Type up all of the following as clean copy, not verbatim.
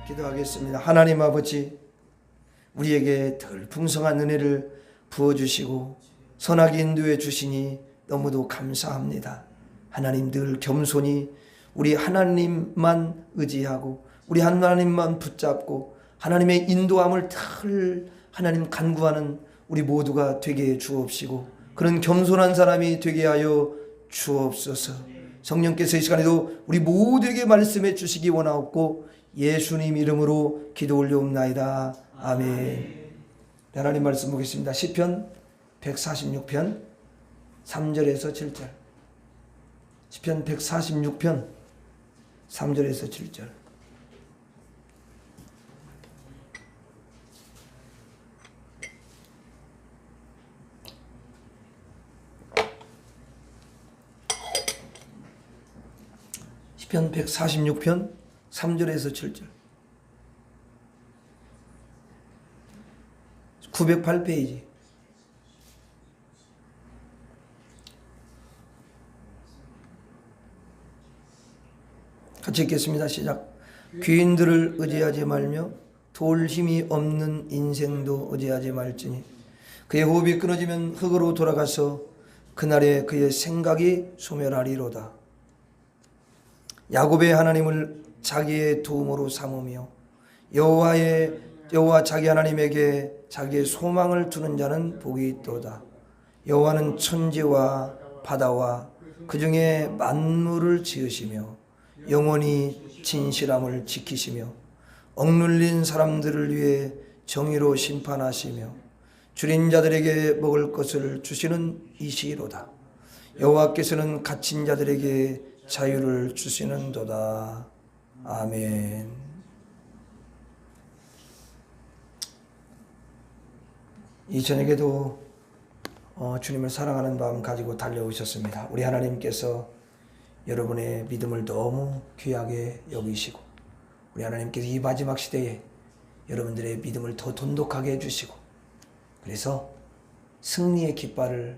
기도하겠습니다. 하나님 아버지, 우리에게 덜 풍성한 은혜를 부어주시고 선하게 인도해 주시니 너무도 감사합니다. 하나님, 늘 겸손히 우리 하나님만 의지하고 우리 하나님만 붙잡고 하나님의 인도함을 늘 하나님 간구하는 우리 모두가 되게 해 주옵시고 그런 겸손한 사람이 되게 하여 주옵소서. 성령께서 이 시간에도 우리 모두에게 말씀해 주시기 원하옵고 예수님 이름으로 기도 올려옵나이다. 아멘. 하나님 말씀 보겠습니다. 시편 146편 3절에서 7절. 시편 146편 3절에서 7절. 시편 146편 3절에서 7절. 908페이지. 같이 읽겠습니다. 시작. 귀인들을 의지하지 말며 도울 힘이 없는 인생도 의지하지 말지니 그의 호흡이 끊어지면 흙으로 돌아가서 그날에 그의 생각이 소멸하리로다. 야곱의 하나님을 자기의 도움으로 삼으며 여호와 자기 하나님에게 자기의 소망을 두는 자는 복이 있도다. 여호와는 천지와 바다와 그 중에 만물을 지으시며 영원히 진실함을 지키시며 억눌린 사람들을 위해 정의로 심판하시며 줄인 자들에게 먹을 것을 주시는 이시로다. 여호와께서는 갇힌 자들에게 자유를 주시는도다. 아멘. 이 저녁에도 주님을 사랑하는 마음 가지고 달려오셨습니다. 우리 하나님께서 여러분의 믿음을 너무 귀하게 여기시고 우리 하나님께서 이 마지막 시대에 여러분들의 믿음을 더 돈독하게 해주시고 그래서 승리의 깃발을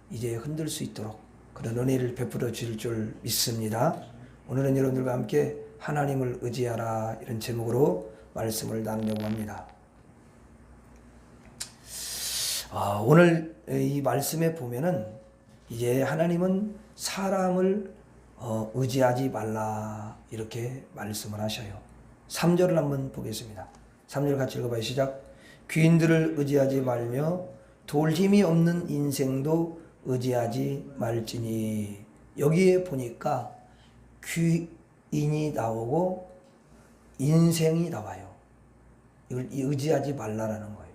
이제 흔들 수 있도록 그런 은혜를 베풀어 주실 줄 믿습니다. 오늘은 여러분들과 함께 하나님을 의지하라 이런 제목으로 말씀을 나누려고 합니다. 오늘 이 말씀에 보면은 이제 하나님은 사람을 의지하지 말라 이렇게 말씀을 하셔요. 3절을 한번 보겠습니다. 3절 같이 읽어봐요. 시작. 귀인들을 의지하지 말며 도울 힘이 없는 인생도 의지하지 말지니. 여기에 보니까 귀인이 나오고 인생이 나와요. 이걸 의지하지 말라라는 거예요.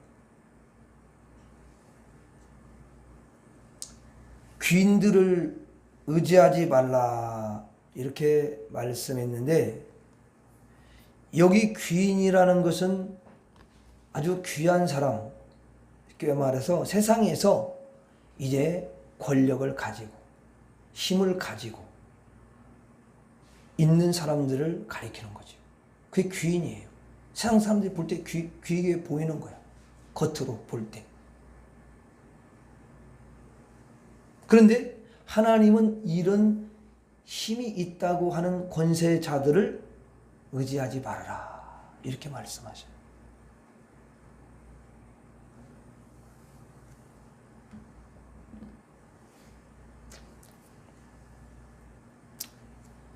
귀인들을 의지하지 말라 이렇게 말씀했는데 여기 귀인이라는 것은 아주 귀한 사람, 쉽게 말해서 세상에서 이제 권력을 가지고 힘을 가지고 있는 사람들을 가리키는 거죠. 그게 귀인이에요. 세상 사람들이 볼 때 귀하게 보이는 거야. 겉으로 볼 때. 그런데 하나님은 이런 힘이 있다고 하는 권세자들을 의지하지 말아라 이렇게 말씀하셔요.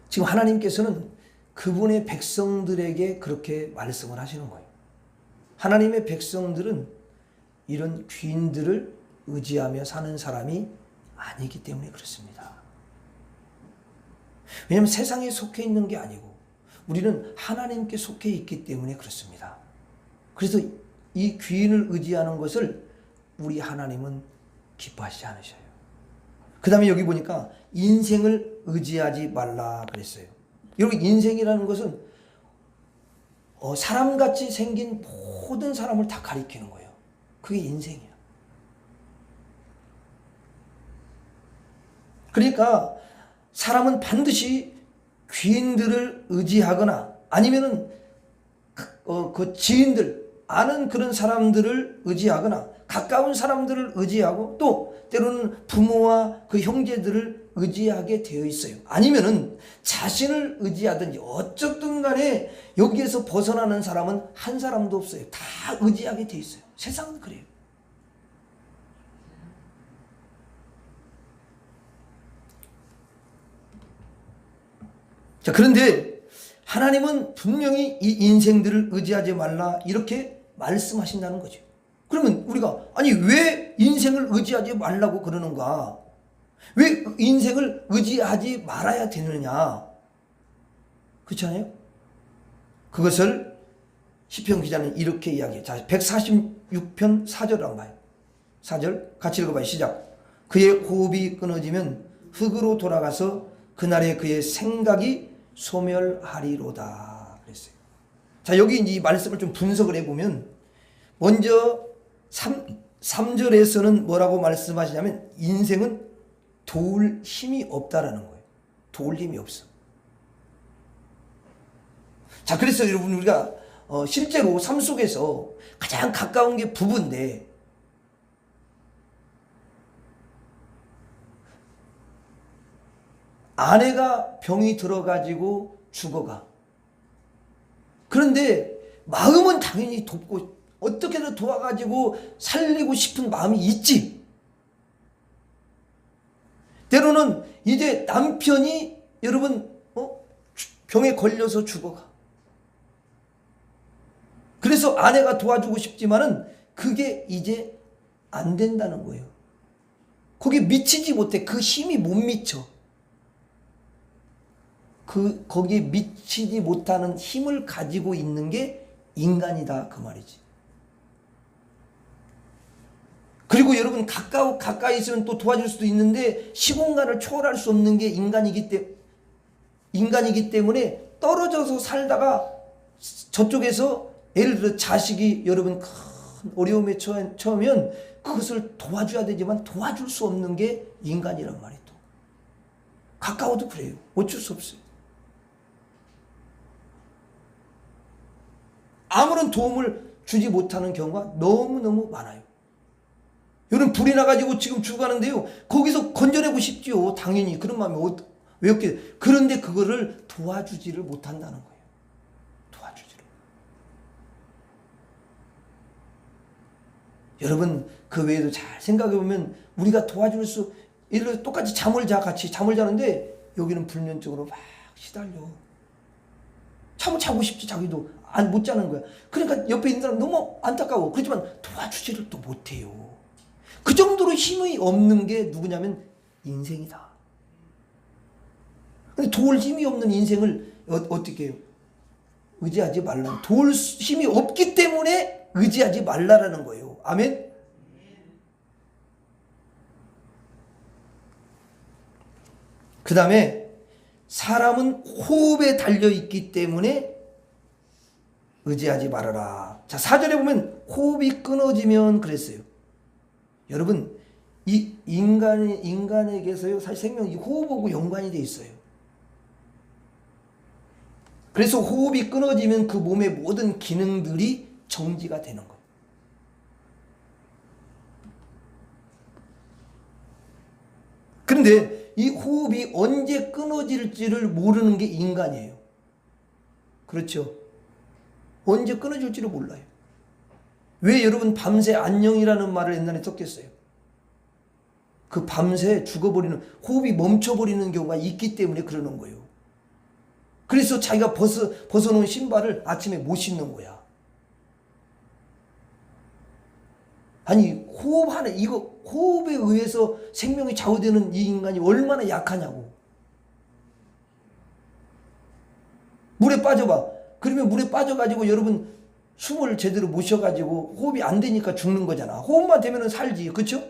지금 하나님께서는 그분의 백성들에게 그렇게 말씀을 하시는 거예요. 하나님의 백성들은 이런 귀인들을 의지하며 사는 사람이 아니기 때문에 그렇습니다. 왜냐하면 세상에 속해 있는 게 아니고 우리는 하나님께 속해 있기 때문에 그렇습니다. 그래서 이 귀인을 의지하는 것을 우리 하나님은 기뻐하시지 않으셔요. 그 다음에 여기 보니까 인생을 의지하지 말라 그랬어요. 여러분, 인생이라는 것은 사람같이 생긴 모든 사람을 다 가리키는 거예요. 그게 인생이야. 그러니까 사람은 반드시 귀인들을 의지하거나 아니면은 그 지인들, 아는 그런 사람들을 의지하거나 가까운 사람들을 의지하고 또 때로는 부모와 그 형제들을 의지하게 되어 있어요. 아니면은 자신을 의지하든지 어쨌든 간에 여기에서 벗어나는 사람은 한 사람도 없어요. 다 의지하게 되어 있어요. 세상은 그래요. 자, 그런데 하나님은 분명히 이 인생들을 의지하지 말라 이렇게 말씀하신다는 거죠. 그러면 우리가 아니 왜 인생을 의지하지 말라고 그러는가? 왜 인생을 의지하지 말아야 되느냐? 그렇지 않아요? 그것을 시편 기자는 이렇게 이야기해요. 자, 146편 4절 한번 봐요. 4절 같이 읽어봐요. 시작. 그의 호흡이 끊어지면 흙으로 돌아가서 그날에 그의 생각이 소멸하리로다 그랬어요. 자, 여기 이제 이 말씀을 좀 분석을 해보면 먼저 3절에서는 뭐라고 말씀하시냐면 인생은 도울 힘이 없다라는 거예요. 도울 힘이 없어. 자, 그래서 여러분 우리가 실제로 삶 속에서 가장 가까운 게 부부인데 아내가 병이 들어가지고 죽어가. 그런데 마음은 당연히 돕고 어떻게든 도와가지고 살리고 싶은 마음이 있지. 때로는 이제 남편이 여러분 병에 걸려서 죽어가. 그래서 아내가 도와주고 싶지만은 그게 이제 안 된다는 거예요. 거기에 미치지 못해. 그 힘이 못 미쳐. 거기에 미치지 못하는 힘을 가지고 있는 게 인간이다 그 말이지. 그리고 여러분 가까이 있으면 또 도와줄 수도 있는데 시공간을 초월할 수 없는 게 인간이기 때문에 떨어져서 살다가 저쪽에서 예를 들어 자식이 여러분 큰 어려움에 처하면 그것을 도와줘야 되지만 도와줄 수 없는 게 인간이란 말이에요. 가까워도 그래요. 어쩔 수 없어요. 아무런 도움을 주지 못하는 경우가 너무너무 많아요. 여러분 불이 나가지고 지금 죽어가는데요. 거기서 건져내고 싶지요. 당연히 그런 마음이 왜 없게. 그런데 그거를 도와주지를 못한다는 거예요. 도와주지를. 여러분 그 외에도 잘 생각해보면 우리가 도와줄 수 예를 들어 똑같이 같이 잠을 자는데 여기는 불면증으로 막 시달려. 잠을 자고 싶지 자기도 못 자는 거야. 그러니까 옆에 있는 사람 너무 안타까워. 그렇지만 도와주지를 또 못해요. 그 정도로 힘이 없는 게 누구냐면 인생이다. 근데 도울 힘이 없는 인생을 어떻게 해요? 의지하지 말라. 도울 힘이 없기 때문에 의지하지 말라라는 거예요. 아멘? 그 다음에 사람은 호흡에 달려있기 때문에 의지하지 말아라. 자, 4절에 보면 호흡이 끊어지면 그랬어요. 여러분 이 인간에게서요 사실 생명이 호흡하고 연관이 돼 있어요. 그래서 호흡이 끊어지면 그 몸의 모든 기능들이 정지가 되는 거예요. 그런데 이 호흡이 언제 끊어질지를 모르는 게 인간이에요. 그렇죠? 언제 끊어질지를 몰라요. 왜 여러분 밤새 안녕이라는 말을 옛날에 썼겠어요? 그 밤새 죽어버리는 호흡이 멈춰버리는 경우가 있기 때문에 그러는 거예요. 그래서 자기가 벗어놓은 신발을 아침에 못 신는 거야. 아니 호흡에 의해서 생명이 좌우되는 이 인간이 얼마나 약하냐고. 물에 빠져봐. 그러면 물에 빠져가지고 여러분 숨을 제대로 못 쉬어가지고 호흡이 안 되니까 죽는 거잖아. 호흡만 되면은 살지. 그렇죠?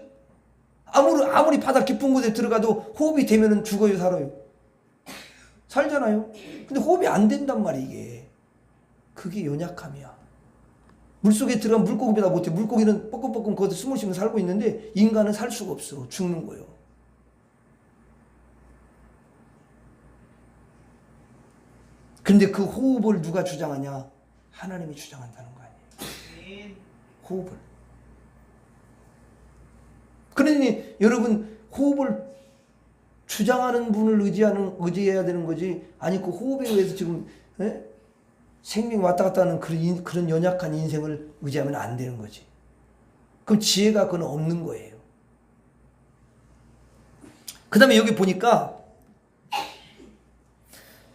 아무리 바다 깊은 곳에 들어가도 호흡이 되면은 죽어요, 살아요? 살잖아요. 근데 호흡이 안 된단 말이야, 이게. 그게 연약함이야. 물속에 들어가면 물고기보다 못해. 물고기는 뻐끔뻐끔 거기서 숨을 쉬면 살고 있는데 인간은 살 수가 없어. 죽는 거예요. 근데 그 호흡을 누가 주장하냐? 하나님이 주장한다는 거 아니에요. 호흡을. 그러니 여러분 호흡을 주장하는 분을 의지해야 되는 거지. 아니 그 호흡에 의해서 지금 생명이 왔다 갔다 하는 그런 연약한 인생을 의지하면 안 되는 거지. 그럼 지혜가 그건 없는 거예요. 그 다음에 여기 보니까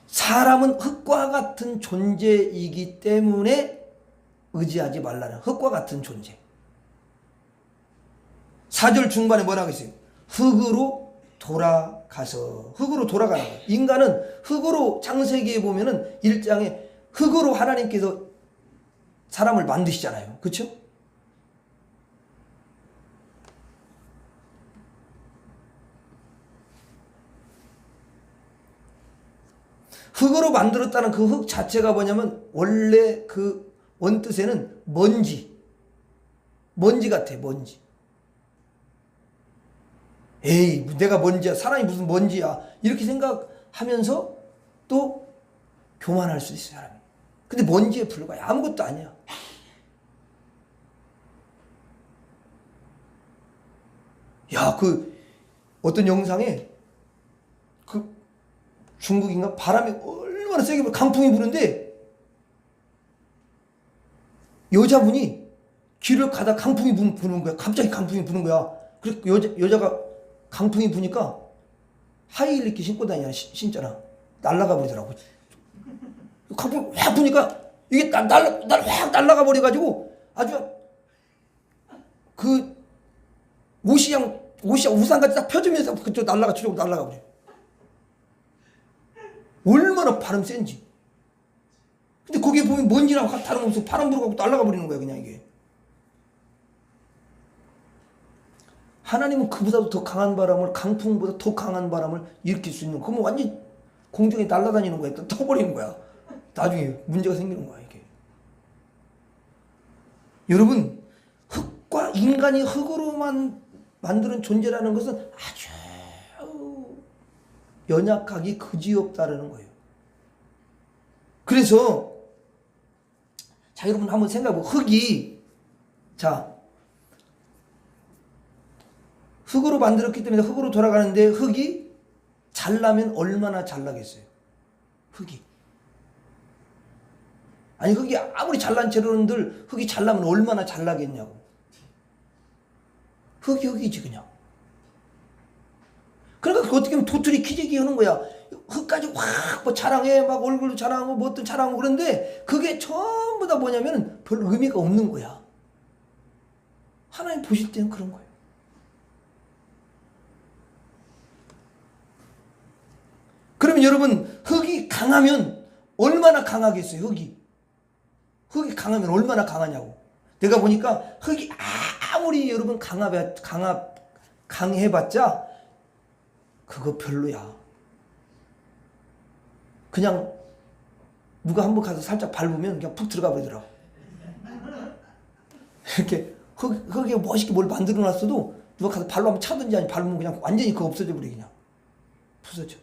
사람은 흙과 같은 존재이기 때문에 의지하지 말라는, 흙과 같은 존재. 4절 중반에 뭐라고 했어요? 흙으로 돌아가는 거예요. 인간은 흙으로, 창세기에 보면은 1장에 흙으로 하나님께서 사람을 만드시잖아요. 그렇죠? 흙으로 만들었다는 그 흙 자체가 뭐냐면 원래 그 원뜻에는 먼지 같아. 먼지. 에이, 내가 먼지야, 사람이 무슨 먼지야, 이렇게 생각하면서 또 교만할 수 있어요, 사람이. 근데 먼지에 불과해. 아무것도 아니야. 야, 그 어떤 영상에 그 중국인가 바람이 얼마나 세게 불어, 강풍이 부는데 여자분이 길을 가다 강풍이 부는 거야. 갑자기 강풍이 부는 거야. 그래서 여자가 강풍이 부니까 하이힐 이렇게 신고 신잖아. 날아가 버리더라고. 강풍이 확 부니까 이게 확 날아가 버려가지고 아주 그 옷이 우산같이 딱 펴주면서 그쪽 저쪽으로 날아가 버려. 얼마나 바람 센지. 근데 거기에 보면 먼지랑 다름없어. 바람 불어가고 날아가 버리는 거야, 그냥 이게. 하나님은 그보다도 더 강한 바람을, 강풍보다 더 강한 바람을 일으킬 수 있는, 그러면 완전 공중에 날아다니는 거야. 또 터버리는 거야. 나중에 문제가 생기는 거야, 이게. 여러분, 인간이 흙으로만 만드는 존재라는 것은 아주 연약하기 그지없다라는 거예요. 그래서 자, 여러분 한번 생각해보고, 흙으로 만들었기 때문에 흙으로 돌아가는데, 흙이 잘나면 얼마나 잘나겠어요? 흙이. 아니, 흙이 아무리 잘난 채로는들 흙이 잘나면 얼마나 잘나겠냐고. 흙이지 그냥. 그러니까 어떻게 하면 도토리 키재기 하는 거야. 흙 가지고 막 자랑해, 막 얼굴도 자랑하고 뭐 어떤 자랑하고. 그런데 그게 전부 다 뭐냐면 별 의미가 없는 거야. 하나님 보실 때는 그런 거예요. 그러면 여러분, 흙이 강하면 얼마나 강하겠어요? 흙이 강하면 얼마나 강하냐고. 내가 보니까 흙이 아무리 여러분 강해봤자 그거 별로야. 그냥 누가 한번 가서 살짝 밟으면 그냥 푹 들어가 버리더라고. 이렇게 흙에 멋있게 뭘 만들어 놨어도 누가 가서 발로 한번 차든지 아니 밟으면 그냥 완전히 그거 없어져 버려. 그냥 부서져.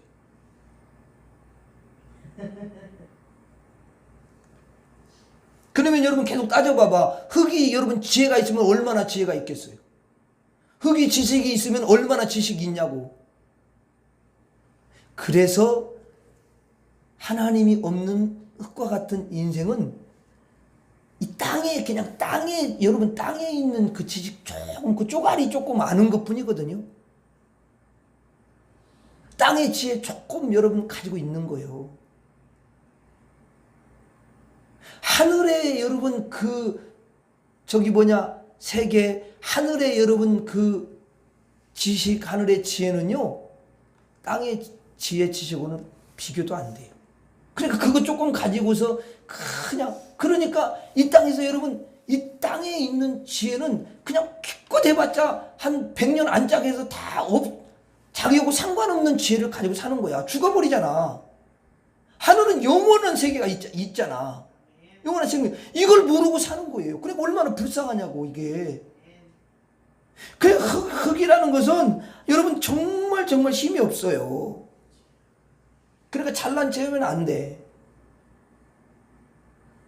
그러면 여러분 계속 따져봐봐. 흙이 여러분 지혜가 있으면 얼마나 지혜가 있겠어요? 흙이 지식이 있으면 얼마나 지식이 있냐고. 그래서 하나님이 없는 흙과 같은 인생은 이 땅에, 그냥 여러분 땅에 있는 그 지식 조금, 그 쪼가리 조금 아는 것 뿐이거든요. 땅의 지혜 조금 여러분 가지고 있는 거예요. 하늘에 여러분 세계, 하늘에 여러분 그 지식, 하늘의 지혜는요, 땅의 지혜 지식으로는 비교도 안 돼요. 그러니까 그거 조금 가지고서 그러니까 이 땅에서 여러분, 이 땅에 있는 지혜는 그냥 기껏 해봤자 한 100년 안짝해서 자기하고 상관없는 지혜를 가지고 사는 거야. 죽어버리잖아. 하늘은 영원한 세계가 있잖아. 영원한 생명. 이걸 모르고 사는 거예요. 그러니까 얼마나 불쌍하냐고, 이게. 그 흙이라는 것은 여러분 정말 힘이 없어요. 그러니까 잘난 체 하면 안 돼.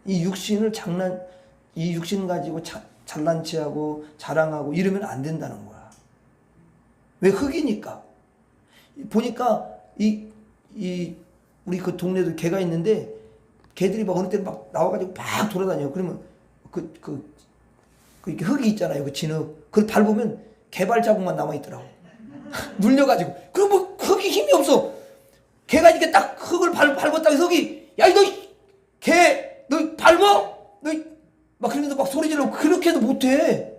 이 육신 가지고 잘난 체하고 자랑하고 이러면 안 된다는 거야. 왜? 흙이니까. 보니까 우리 그 동네도 개가 있는데 개들이 막 어느 때는 막 나와가지고 막 돌아다녀요. 그러면 이렇게 흙이 있잖아요. 그 진흙. 그걸 밟으면 개발 자국만 남아있더라고. 눌려가지고. 그럼 뭐 흙이 힘이 없어. 개가 이렇게 딱 흙을 밟았다 해서 흙이, 야, 너 밟어? 막 그러면서 막 소리 지르고 그렇게도 못해.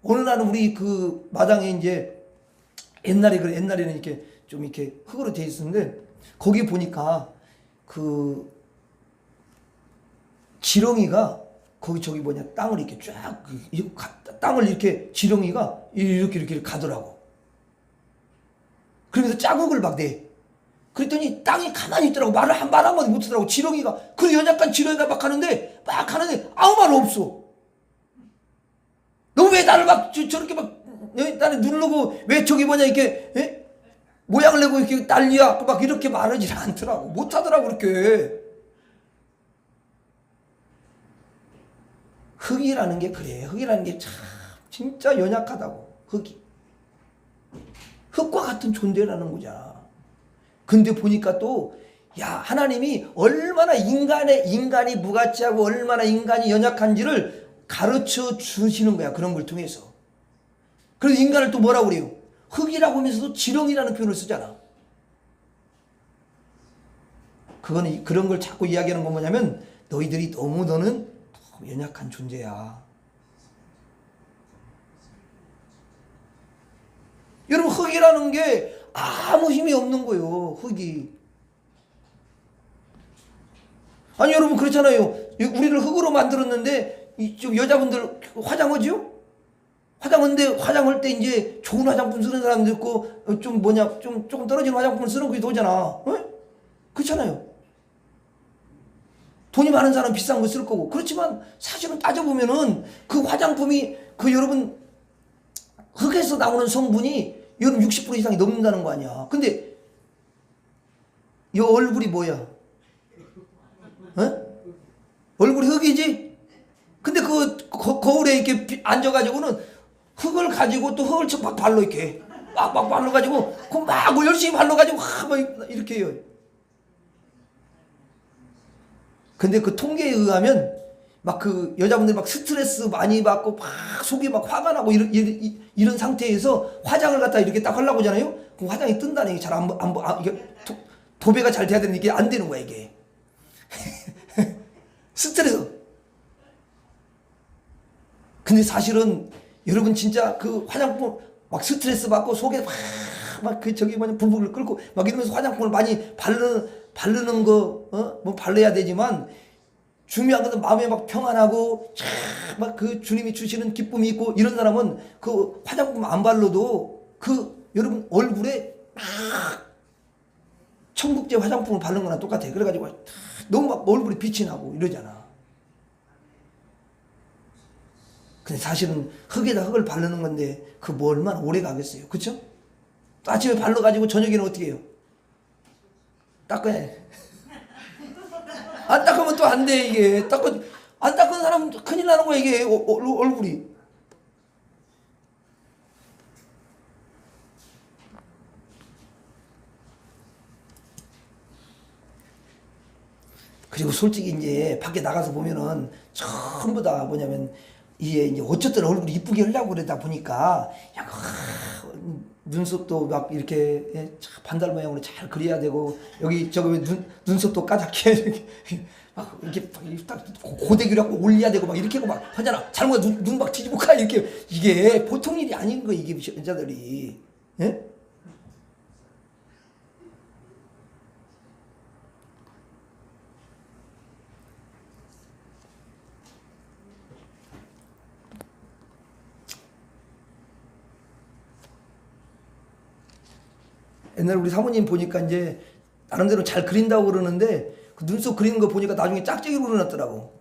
어느 날은 우리 그 마당에 이제 옛날에는 이렇게 좀 이렇게 흙으로 돼 있었는데 거기 보니까 그 지렁이가 거기 땅을 이렇게 쫙 땅을 이렇게 지렁이가 이렇게 가더라고. 그러면서 자국을 막 내. 그랬더니 땅이 가만히 있더라고. 말 한마디 못 하더라고. 지렁이가. 그 연약한 지렁이가 막 하는데 아무 말 없어. 너 왜 나를 막 저렇게 막 나를 누르고 왜 이렇게 모양을 내고 이렇게 난리야 막 이렇게 말하지 않더라고. 못 하더라고 그렇게. 흙이라는 게 그래. 흙이라는 게 참 진짜 연약하다고. 흙과 같은 존재라는 거잖아. 근데 보니까 또 하나님이 얼마나 인간이 무가치하고 얼마나 인간이 연약한지를 가르쳐 주시는 거야. 그런 걸 통해서. 그래서 인간을 또 뭐라고 그래요? 흙이라고 하면서도 지렁이라는 표현을 쓰잖아. 그거는 그런 걸 자꾸 이야기하는 건 뭐냐면 너는 너무 연약한 존재야. 여러분 흙이라는 게 아무 힘이 없는 거예요. 흙이. 아니 여러분 그렇잖아요. 우리를 흙으로 만들었는데 좀 여자분들 화장하죠? 화장하는데 화장할 때 이제 좋은 화장품 쓰는 사람도 있고 조금 떨어지는 화장품을 쓰는 것도 오잖아. 그렇잖아요. 돈이 많은 사람은 비싼 거 쓸 거고. 그렇지만 사실은 따져보면은 그 화장품이 여러분 흙에서 나오는 성분이 여러분 60% 이상이 넘는다는 거 아니야. 근데 이 얼굴이 뭐야? 얼굴이 흙이지? 근데 거울에 이렇게 앉아가지고는 흙을 가지고 또 흙을 막 발로 이렇게 막 발라가지고 막 열심히 발라가지고 막 이렇게 해요. 근데 그 통계에 의하면 막 그 여자분들 막 스트레스 많이 받고 막 속이 막 화가 나고 이런 상태에서 화장을 갖다 이렇게 딱 하려고 하잖아요. 그럼 화장이 뜬다네. 잘 이게 도배가 잘 돼야 되는데 이게 안 되는 거야 이게. 스트레스. 근데 사실은 여러분 진짜 그 화장품 막 스트레스 받고 속에 막 불불 끓고 막 이러면서 화장품을 많이 바르는 거 뭐 발라야 되지만 중요한 것은 마음에 막 평안하고 막 그 주님이 주시는 기쁨이 있고 이런 사람은 그 화장품 안 발라도 여러분 얼굴에 막 청국제 화장품을 바른 거랑 똑같아. 그래가지고 너무 막 얼굴에 빛이 나고 이러잖아. 근데 사실은 흙에다 흙을 바르는 건데 뭐 얼마나 오래 가겠어요. 그쵸? 또 아침에 발라가지고 저녁에는 어떻게 해요? 닦아야 해. 안 닦으면 또 안 돼 이게. 안 닦은 사람 큰일 나는 거야 이게 얼굴이. 그리고 솔직히 이제 밖에 나가서 보면은 전부 다 뭐냐면 이제 어쨌든 얼굴이 이쁘게 하려고 그러다 보니까 눈썹도 막 이렇게 반달 모양으로 잘 그려야 되고 여기 눈썹도 까맣게 이렇게 딱 고데기로 하고 올려야 되고 막 이렇게 하고 막 하잖아. 잘못 눈 막 뒤집어 가 이렇게. 이게 보통 일이 아닌 거 이게 여자들이. 예? 옛날에 우리 사모님 보니까 이제 나름대로 잘 그린다고 그러는데 그 눈썹 그리는 거 보니까 나중에 짝짝이로 그려놨더라고.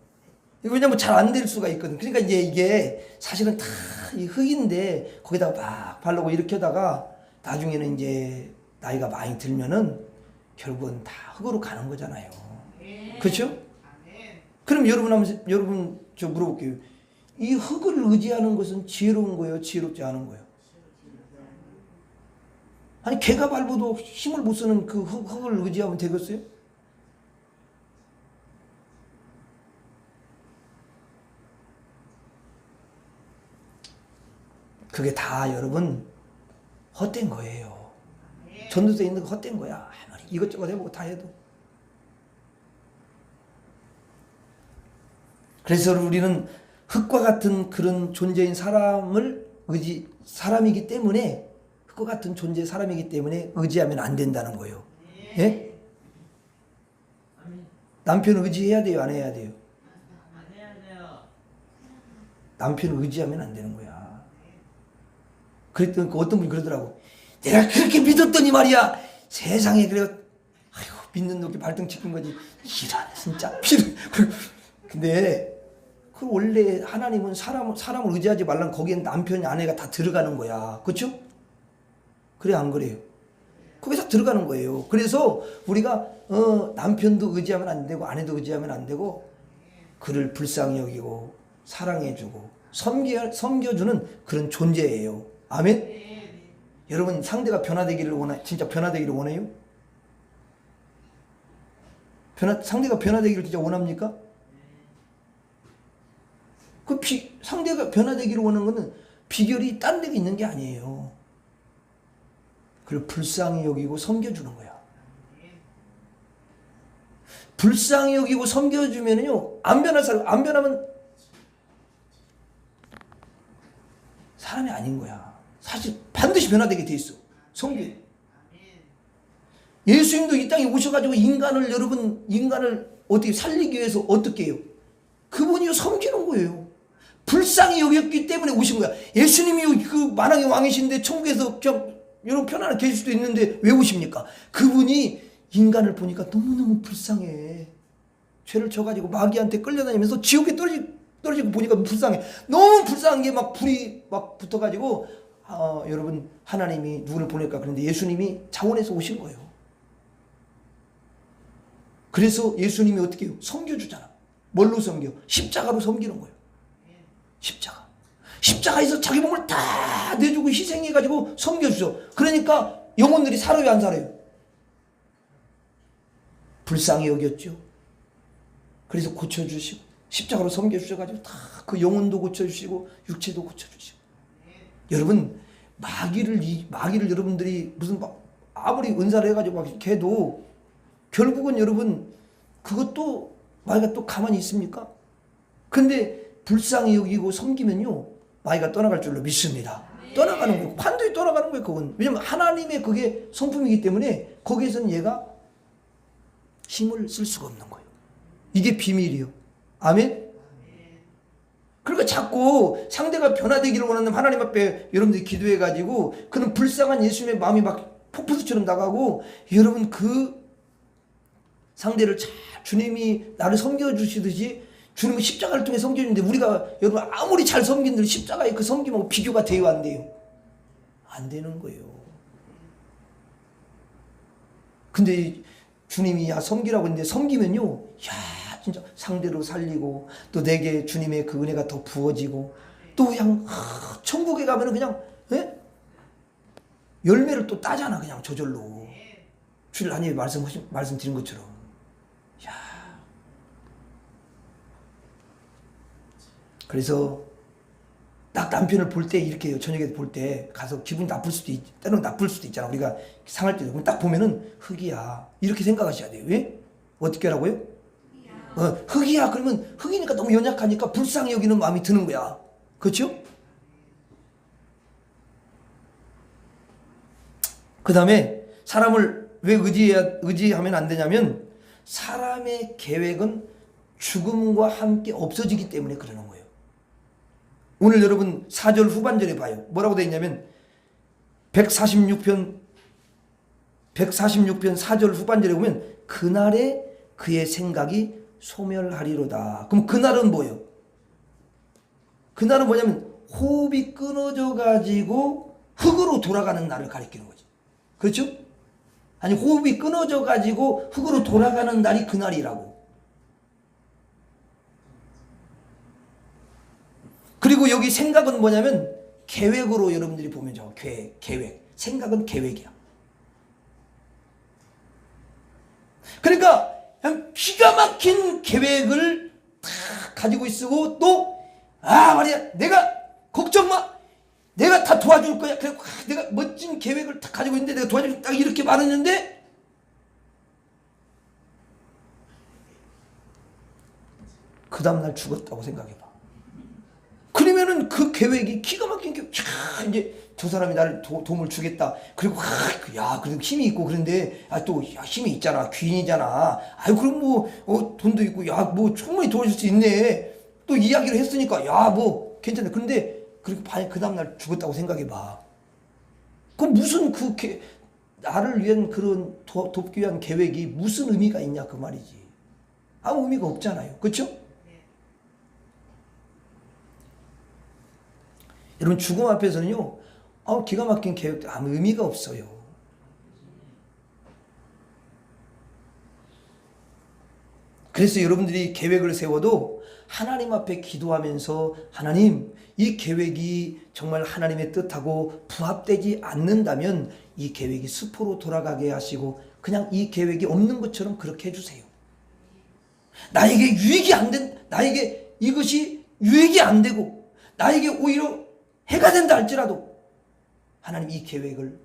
왜냐면 잘 안 될 수가 있거든. 그러니까 이제 이게 사실은 다 이 흙인데 거기다가 막 바르고 이렇게 하다가 나중에는 이제 나이가 많이 들면은 결국은 다 흙으로 가는 거잖아요. 그렇죠? 그럼 여러분 저 물어볼게요. 이 흙을 의지하는 것은 지혜로운 거예요? 지혜롭지 않은 거예요? 아니 개가 밟아도 힘을 못 쓰는 그 흙을 의지하면 되겠어요? 그게 다 여러분 헛된 거예요. 전도서에 있는 거 헛된 거야. 아무리 이것저것 해보고 다 해도. 그래서 우리는 흙과 같은 그런 존재인 사람이기 때문에, 흙과 같은 존재의 사람이기 때문에 의지하면 안 된다는 거예요. 예? 남편 의지해야 돼요? 안 해야 돼요? 남편 의지하면 안 되는 거야. 그랬더니 어떤 분이 그러더라고. 내가 그렇게 믿었더니 말이야. 세상에 그래. 아이고 믿는 놈이 발등 찍은 거지. 이런 진짜. 근데 그 원래 하나님은 사람을 의지하지 말라는 거기엔 남편이 아내가 다 들어가는 거야. 그렇죠? 그래 안 그래요? 거기서 들어가는 거예요. 그래서 우리가 남편도 의지하면 안 되고 아내도 의지하면 안 되고 그를 불쌍히 여기고 사랑해주고 섬겨주는 그런 존재예요. 아멘? 여러분 상대가 변화되기를 진짜 변화되기를 원해요? 상대가 변화되기를 진짜 원합니까? 상대가 변화되기를 원하는 것은 비결이 딴 데 있는 게 아니에요. 그걸 불쌍히 여기고 섬겨주는 거야. 불쌍히 여기고 섬겨주면요, 안 변하면 사람이 아닌 거야. 사실 반드시 변화되게 돼 있어. 섬겨. 예수님도 이 땅에 오셔가지고 인간을 어떻게 살리기 위해서 어떻게 해요? 그분이 섬기는 거예요. 불쌍히 여겼기 때문에 오신 거야. 예수님이 그 만왕의 왕이신데 천국에서 그냥 여러분 편안하게 계실 수도 있는데 왜 오십니까? 그분이 인간을 보니까 너무너무 불쌍해. 죄를 져가지고 마귀한테 끌려다니면서 지옥에 떨어지고 보니까 불쌍해. 너무 불쌍한 게 막 불이 막 붙어가지고 여러분 하나님이 누구를 보낼까 그런데 예수님이 자원해서 오신 거예요. 그래서 예수님이 어떻게 해요? 섬겨주잖아. 뭘로 섬겨? 십자가로 섬기는 거예요. 십자가에서 자기 몸을 다 내주고 희생해가지고 섬겨주죠. 그러니까 영혼들이 살아요 안 살아요? 불쌍히 여겼죠. 그래서 고쳐주시고 십자가로 섬겨주셔가지고 다 그 영혼도 고쳐주시고 육체도 고쳐주시고. 여러분 마귀를 여러분들이 무슨 아무리 은사를 해가지고 막 이렇게 해도 결국은 여러분 그것도 마귀가 또 가만히 있습니까? 근데 불쌍히 여기고 섬기면요 마귀가 떠나갈 줄로 믿습니다. 떠나가는 거예요. 반드시 떠나가는 거예요. 그건 왜냐면 하나님의 그게 성품이기 때문에 거기에서는 얘가 힘을 쓸 수가 없는 거예요. 이게 비밀이에요. 아멘. 그러니까 자꾸 상대가 변화되기를 원하는 하나님 앞에 여러분들이 기도해가지고 그런 불쌍한 예수님의 마음이 막 폭포수처럼 나가고 여러분 그 상대를 잘 주님이 나를 섬겨주시듯이 주님은 십자가를 통해 섬겨주는데 우리가 여러분 아무리 잘 섬긴들 십자가의 그 섬김하고 비교가 돼요 안 돼요? 안 되는 거예요. 근데 주님이 섬기라고 했는데 섬기면요 진짜 상대로 살리고 또 내게 주님의 그 은혜가 더 부어지고 또 그냥 천국에 가면은 그냥 열매를 또 따잖아 그냥 저절로. 주일 하나님이 말씀드린 것처럼. 그래서 딱 남편을 볼 때 이렇게 저녁에 볼 때 가서 기분이 때로는 나쁠 수도 있잖아. 우리가 상할 때도. 그럼 딱 보면은 흙이야. 이렇게 생각하셔야 돼요. 왜? 어떻게 하라고요? 흙이야. 그러면 흙이니까 너무 연약하니까 불쌍히 여기는 마음이 드는 거야. 그렇죠? 그 다음에 사람을 왜 의지하면 안 되냐면 사람의 계획은 죽음과 함께 없어지기 때문에 그러는 거예요. 오늘 여러분 4절 후반절에 봐요. 뭐라고 되어 있냐면 146편 4절 후반절에 보면 그날에 그의 생각이 소멸하리로다. 그럼 그날은 뭐예요? 그날은 뭐냐면 호흡이 끊어져 가지고 흙으로 돌아가는 날을 가리키는 거지. 그렇죠? 아니 호흡이 끊어져 가지고 흙으로 돌아가는 날이 그날이라고. 그리고 여기 생각은 뭐냐면 계획으로 여러분들이 보면 계획. 생각은 계획이야. 그러니까 그냥 기가 막힌 계획을 다 가지고 있고 또 말이야 내가 걱정 마 내가 다 도와줄 거야 그래 내가 멋진 계획을 다 가지고 있는데 내가 도와줄 딱 이렇게 말했는데 그 다음날 죽었다고 생각해봐. 그러면은 그 계획이 기가 막힌 계획 이제 저 사람이 나를 도움을 주겠다. 그리고 그래도 힘이 있고 그런데 또 힘이 있잖아. 귀인이잖아. 그럼 뭐 돈도 있고 뭐 충분히 도와줄 수 있네. 또 이야기를 했으니까 뭐 괜찮네. 그런데 그렇게 그 다음날 죽었다고 생각해봐. 그럼 무슨 나를 위한 그런 돕기 위한 계획이 무슨 의미가 있냐 그 말이지. 아무 의미가 없잖아요. 그렇죠? 여러분 죽음 앞에서는요 기가 막힌 계획도 아무 의미가 없어요. 그래서 여러분들이 계획을 세워도 하나님 앞에 기도하면서 하나님 이 계획이 정말 하나님의 뜻하고 부합되지 않는다면 이 계획이 수포로 돌아가게 하시고 그냥 이 계획이 없는 것처럼 그렇게 해주세요. 나에게 유익이 안 된, 나에게 이것이 유익이 안 되고 나에게 오히려 해가 된다 할지라도 하나님 이 계획이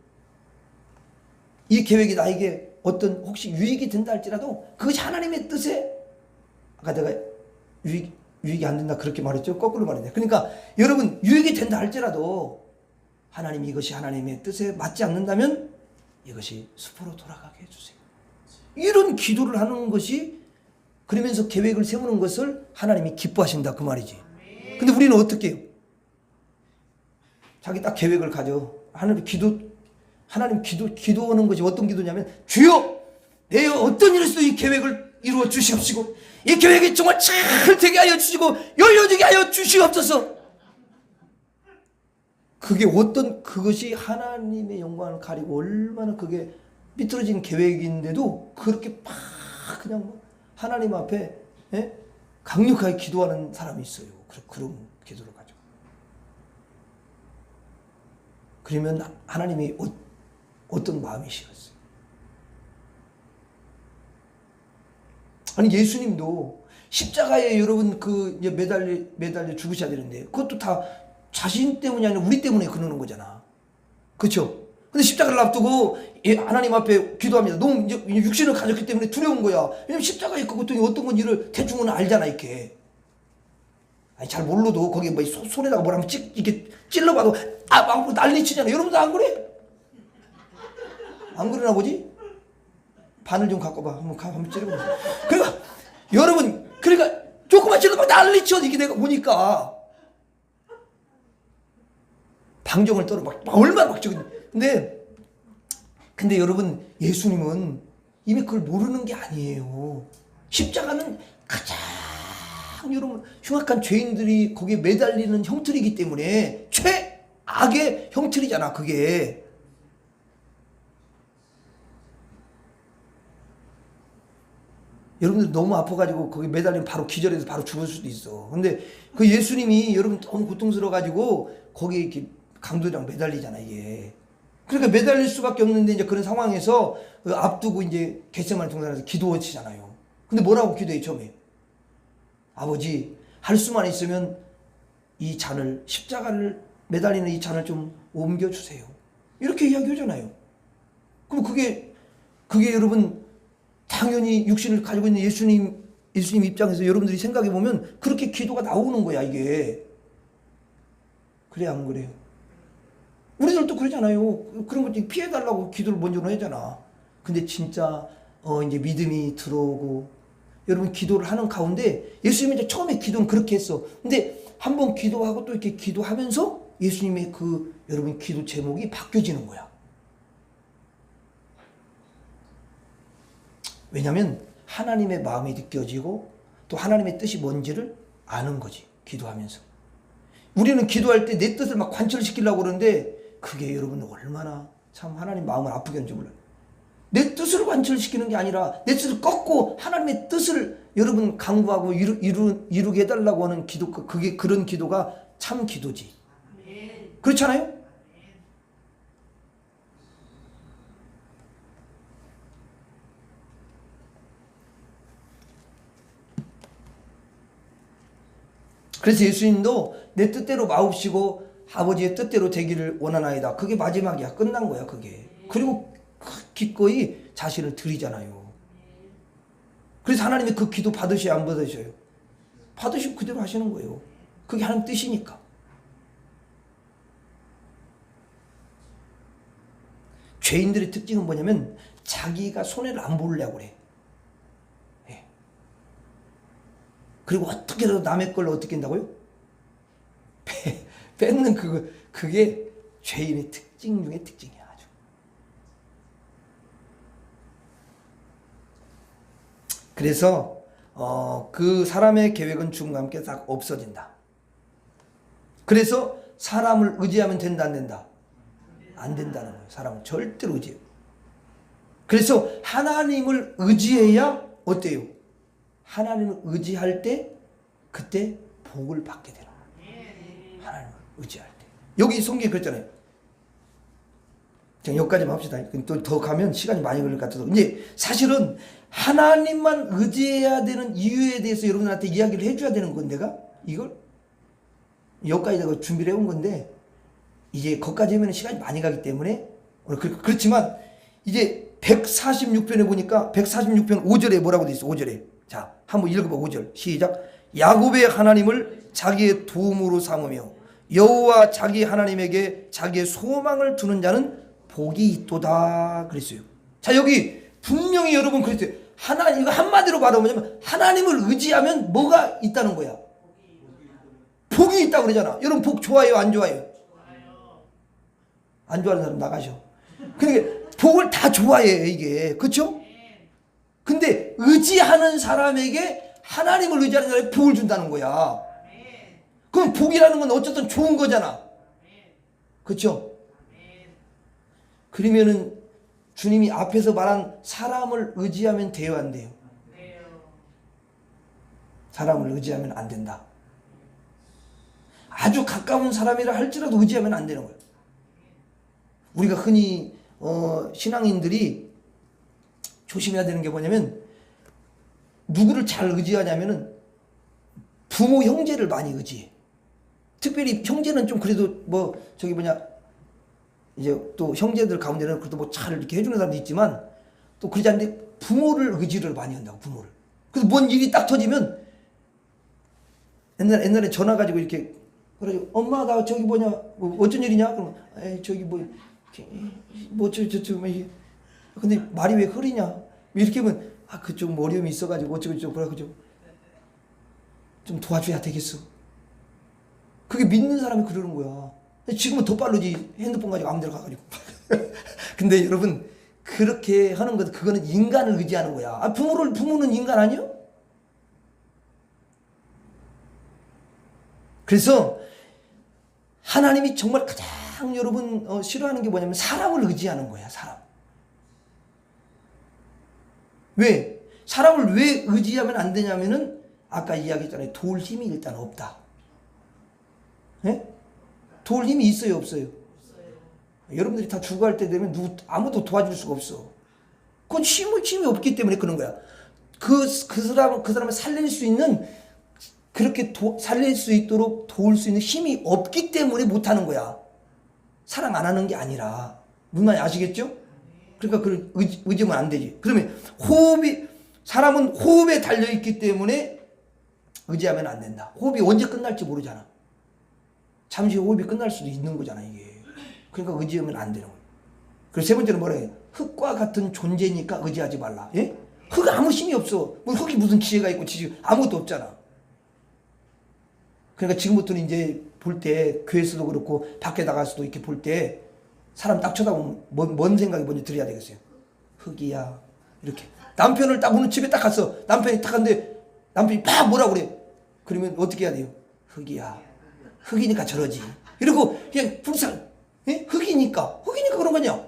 나에게 어떤 혹시 유익이 된다 할지라도 그것이 하나님의 뜻에 아까 내가 유익이 안 된다 그렇게 말했죠. 거꾸로 말했네. 그러니까 여러분 유익이 된다 할지라도 하나님 이것이 하나님의 뜻에 맞지 않는다면 이것이 수포로 돌아가게 해주세요. 이런 기도를 하는 것이 그러면서 계획을 세우는 것을 하나님이 기뻐하신다 그 말이지. 근데 우리는 어떻게 해요? 자기 딱 계획을 가져. 하나님 기도하는 것이 어떤 기도냐면 주여 내 어떤 일에서도 이 계획을 이루어 주시옵시고 이 계획이 정말 잘 되게 하여 주시고 열려지게 하여 주시옵소서. 그것이 하나님의 영광을 가리고 얼마나 그게 삐뚤어진 계획인데도 그렇게 막 그냥 하나님 앞에 강력하게 기도하는 사람이 있어요. 그런 기도를 가지고. 그러면 하나님이 어떤 마음이시겠어요? 아니 예수님도 십자가에 여러분 매달려 죽으셔야 되는데 그것도 다 자신 때문이 아니라 우리 때문에 그러는 거잖아. 그렇죠? 근데 십자가를 앞두고 하나님 앞에 기도합니다. 너무 이제 육신을 가졌기 때문에 두려운 거야. 왜냐면 십자가에 그것도 어떤 건지를 대충은 알잖아 이렇게. 잘 몰라도 거기 뭐 손에다가 뭐라 하면 이렇게 찔러봐도 막 난리치잖아. 여러분도 안 그래? 안 그러나 보지? 바늘 좀 갖고 봐. 한번 찌르고. 그러니까 여러분 조금만 찔러봐 난리쳐. 이게 내가 보니까 방정을 떨어 막 얼마나 막 저기. 근데 여러분 예수님은 이미 그걸 모르는 게 아니에요. 십자가는 가장 여러분 흉악한 죄인들이 거기에 매달리는 형틀이기 때문에 최악의 형틀이잖아 그게. 여러분들 너무 아파가지고 거기 매달리면 바로 기절해서 바로 죽을 수도 있어. 근데 그 예수님이 여러분 너무 고통스러워가지고 거기에 이렇게 강도랑 매달리잖아 이게. 그러니까 매달릴 수밖에 없는데 이제 그런 상황에서 앞두고 이제 겟세마네 동산에서 기도하시잖아요. 근데 뭐라고 기도해 처음에? 아버지 할 수만 있으면 이 잔을 십자가를 매달리는 이 잔을 좀 옮겨주세요. 이렇게 이야기하잖아요. 그럼 그게 여러분 당연히 육신을 가지고 있는 예수님 입장에서 여러분들이 생각해 보면 그렇게 기도가 나오는 거야 이게. 그래 안 그래요? 우리들도 그러잖아요. 그런 거 피해달라고 기도를 먼저 하잖아. 근데 진짜 이제 믿음이 들어오고 여러분 기도를 하는 가운데 예수님이 이제 처음에 기도는 그렇게 했어. 근데 한번 기도하고 또 이렇게 기도하면서 예수님의 여러분 기도 제목이 바뀌어지는 거야. 왜냐하면 하나님의 마음이 느껴지고 또 하나님의 뜻이 뭔지를 아는 거지 기도하면서. 우리는 기도할 때 내 뜻을 막 관철시키려고 그러는데 그게 여러분 얼마나 참 하나님 마음을 아프게 하는지 몰라요. 내 뜻을 관철시키는 게 아니라 내 뜻을 꺾고 하나님의 뜻을 여러분 강구하고 이루게 해달라고 하는 기도, 그런 기도가 참 기도지. 그렇잖아요? 그래서 예수님도 내 뜻대로 마옵시고 아버지의 뜻대로 되기를 원하나이다. 그게 마지막이야. 끝난 거야 그게. 그리고 기꺼이 자신을 드리잖아요. 그래서 하나님이 그 기도 받으셔야 안 받으셔요? 받으시고 그대로 하시는 거예요. 그게 하나님 뜻이니까. 죄인들의 특징은 뭐냐면 자기가 손해를 안 보려고 그래. 예. 그리고 어떻게라도 남의 걸 어떻게 한다고요? 뺏는 그게 죄인의 특징 중에 특징이야. 아주. 그래서 그 사람의 계획은 죽음과 함께 다 없어진다. 그래서 사람을 의지하면 된다 안 된다? 안 된다는 거예요. 사람은 절대로 의지해요. 그래서 하나님을 의지해야 어때요? 하나님을 의지할 때 그때 복을 받게 되는 거예요. 하나님을 의지할 때. 여기 성경에 그랬잖아요. 자, 여기까지만 합시다. 또 더 가면 시간이 많이 걸릴 것 같아서. 이제 사실은 하나님만 의지해야 되는 이유에 대해서 여러분들한테 이야기를 해줘야 되는 건 내가 이걸 여기까지 내가 준비를 해온 건데 이제 거기까지 하면 시간이 많이 가기 때문에 그렇지만 이제 146편에 보니까 146편 5절에 뭐라고 돼 있어? 5절에. 자, 한번 읽어봐. 5절. 시작. 야곱의 하나님을 자기의 도움으로 삼으며 여호와 자기 하나님에게 자기의 소망을 두는 자는 복이 있도다 그랬어요. 자, 여기 분명히 여러분 그랬어요. 하나님, 이거 한마디로 말하면 하나님을 의지하면 뭐가 있다는 거야? 복이 있다고 그러잖아. 여러분 복 좋아해요? 안 좋아해요? 안 좋아하는 사람 나가셔. 그러니까 복을 다 좋아해 이게. 그렇죠? 근데 의지하는 사람에게 하나님을 의지하는 사람에게 복을 준다는 거야. 그럼 복이라는 건 어쨌든 좋은 거잖아. 그렇죠? 그러면은 주님이 앞에서 말한 사람을 의지하면 돼요 안 돼요? 사람을 의지하면 안 된다. 아주 가까운 사람이라 할지라도 의지하면 안 되는 거예요. 우리가 흔히 신앙인들이 조심해야 되는 게 뭐냐면 누구를 잘 의지하냐면은 부모 형제를 많이 의지해. 특별히 형제는 좀 그래도 뭐 저기 뭐냐 이제 또 형제들 가운데는 그래도 뭐 잘 이렇게 해주는 사람도 있지만 또 그러지 않는데 부모를 의지를 많이 한다고. 부모를. 그래서 뭔 일이 딱 터지면 옛날에 전화 가지고 이렇게 그래가지고 엄마 나 저기 뭐냐 뭐 어쩐 일이냐 그러면 에이 저기 근데 말이 왜 흐리냐 이렇게 하면 아 그쪽 뭐 어려움이 있어가지고 어쩌고 그래가지고 좀 도와줘야 되겠어. 그게 믿는 사람이 그러는 거야. 지금은 더 빠르지. 핸드폰 가지고 아무 데나 가가지고. 근데 여러분 그렇게 하는 것 그거는 인간을 의지하는 거야. 아 부모는 인간 아니요? 그래서 하나님이 정말 가장 여러분 싫어하는 게 뭐냐면 사람을 의지하는 거야. 사람. 왜? 사람을 왜 의지하면 안 되냐면은 아까 이야기했잖아요. 도울 힘이 일단 없다. 네? 도울 힘이 있어요 없어요? 여러분들이 다 죽어갈 때 되면 아무도 도와줄 수가 없어. 그건 힘이 없기 때문에 그런 거야. 그 사람을 살릴 수 있는 그렇게 살릴 수 있도록 도울 수 있는 힘이 없기 때문에 못하는 거야. 사랑 안 하는 게 아니라. 무슨 말인지 아시겠죠? 그러니까 그 의지하면 안 되지. 그러면 사람은 호흡에 달려있기 때문에 의지하면 안 된다. 호흡이 언제 끝날지 모르잖아. 잠시 호흡이 끝날 수도 있는 거잖아 이게. 그러니까 의지하면 안 되는 거예요. 그리고 세 번째는 뭐라 해요? 흙과 같은 존재니까 의지하지 말라. 예? 흙은 아무 힘이 없어. 뭐 흙이 무슨 지혜가 있고 아무것도 없잖아. 그러니까 지금부터는 이제 볼 때 교회에서도 그렇고 밖에 나가서도 이렇게 볼 때 사람 딱 쳐다보면 뭔 생각이 먼저 들어야 되겠어요? 흙이야. 이렇게. 남편을 딱 오늘 집에 딱 갔어. 남편이 딱 갔는데 남편이 막 뭐라 그래. 그러면 어떻게 해야 돼요? 흙이야. 흙이니까 저러지. 이러고 그냥 불쌍. 예? 흙이니까 그런 거냐.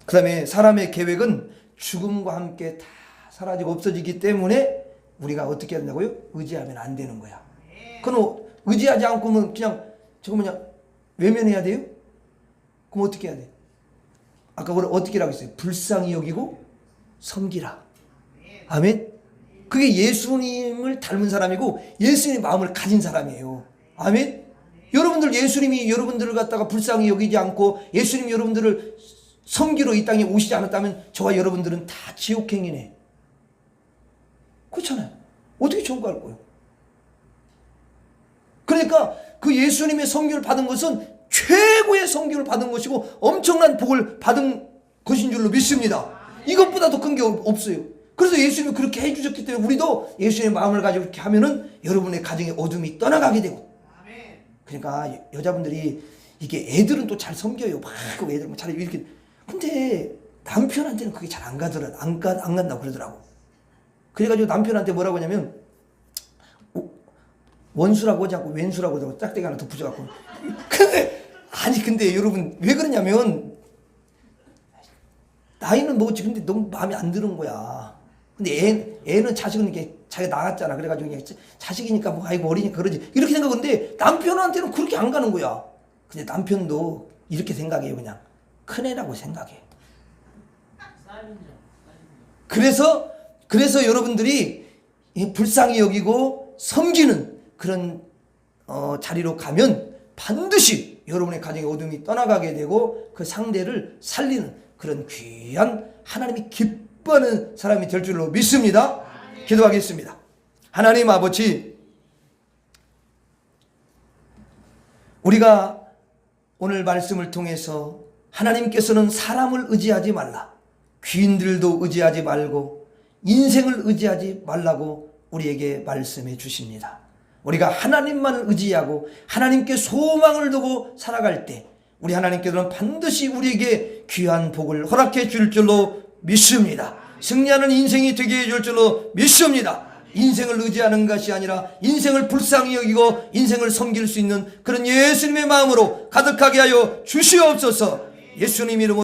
그 다음에 사람의 계획은 죽음과 함께 다 사라지고 없어지기 때문에 우리가 어떻게 한다고요? 의지하면 안 되는 거야. 그럼 의지하지 않고는 그냥 저거 뭐냐 외면해야 돼요? 그럼 어떻게 해야 돼? 아까 어떻게라고 했어요? 불쌍히 여기고 섬기라. 아멘. 그게 예수님을 예수님을 닮은 사람이고 예수님의 마음을 가진 사람이에요. 아멘. 여러분들 예수님이 여러분들을 갖다가 불쌍히 여기지 않고 예수님이 여러분들을 섬기러 이 땅에 오시지 않았다면 저와 여러분들은 다 지옥행이네. 그렇잖아요. 어떻게 천국 갈 거예요? 그러니까 그 예수님의 섬기를 받은 것은 최고의 섬기를 받은 것이고 엄청난 복을 받은 것인 줄로 믿습니다. 이것보다 더 큰 게 없어요. 그래서 예수님이 그렇게 해주셨기 때문에 우리도 예수님의 마음을 가지고 이렇게 하면은 여러분의 가정의 어둠이 떠나가게 되고. 그러니까 여자분들이 이게 애들은 또 잘 섬겨요. 막 애들 뭐 잘 이렇게. 근데 남편한테는 그게 잘 안 가더라. 안 간다고 그러더라고. 그래가지고 남편한테 뭐라고 하냐면 원수라고 하지 않고 왼수라고 하고 짝대기 하나 더 붙여갖고. 근데 여러분 왜 그러냐면 나이는 먹었지. 근데 너무 마음에 안 드는 거야. 근데 애는 자식은 이게 자기가 나갔잖아. 그래가지고 그냥 자식이니까 뭐 아이고 어리니까 그러지. 이렇게 생각하는데 남편한테는 그렇게 안 가는 거야. 근데 남편도 이렇게 생각해요. 그냥 큰애라고 생각해. 그래서 여러분들이 불쌍히 여기고 섬기는 그런 자리로 가면 반드시 여러분의 가정의 어둠이 떠나가게 되고 그 상대를 살리는 그런 귀한 하나님이 기뻐하는 사람이 될 줄로 믿습니다. 기도하겠습니다. 하나님 아버지, 우리가 오늘 말씀을 통해서 하나님께서는 사람을 의지하지 말라, 귀인들도 의지하지 말고 인생을 의지하지 말라고 우리에게 말씀해 주십니다. 우리가 하나님만을 의지하고 하나님께 소망을 두고 살아갈 때 우리 하나님께서는 반드시 우리에게 귀한 복을 허락해 줄 줄로 믿습니다. 승리하는 인생이 되게 해줄 줄로 믿습니다. 인생을 의지하는 것이 아니라 인생을 불쌍히 여기고 인생을 섬길 수 있는 그런 예수님의 마음으로 가득하게 하여 주시옵소서. 예수님 이름으로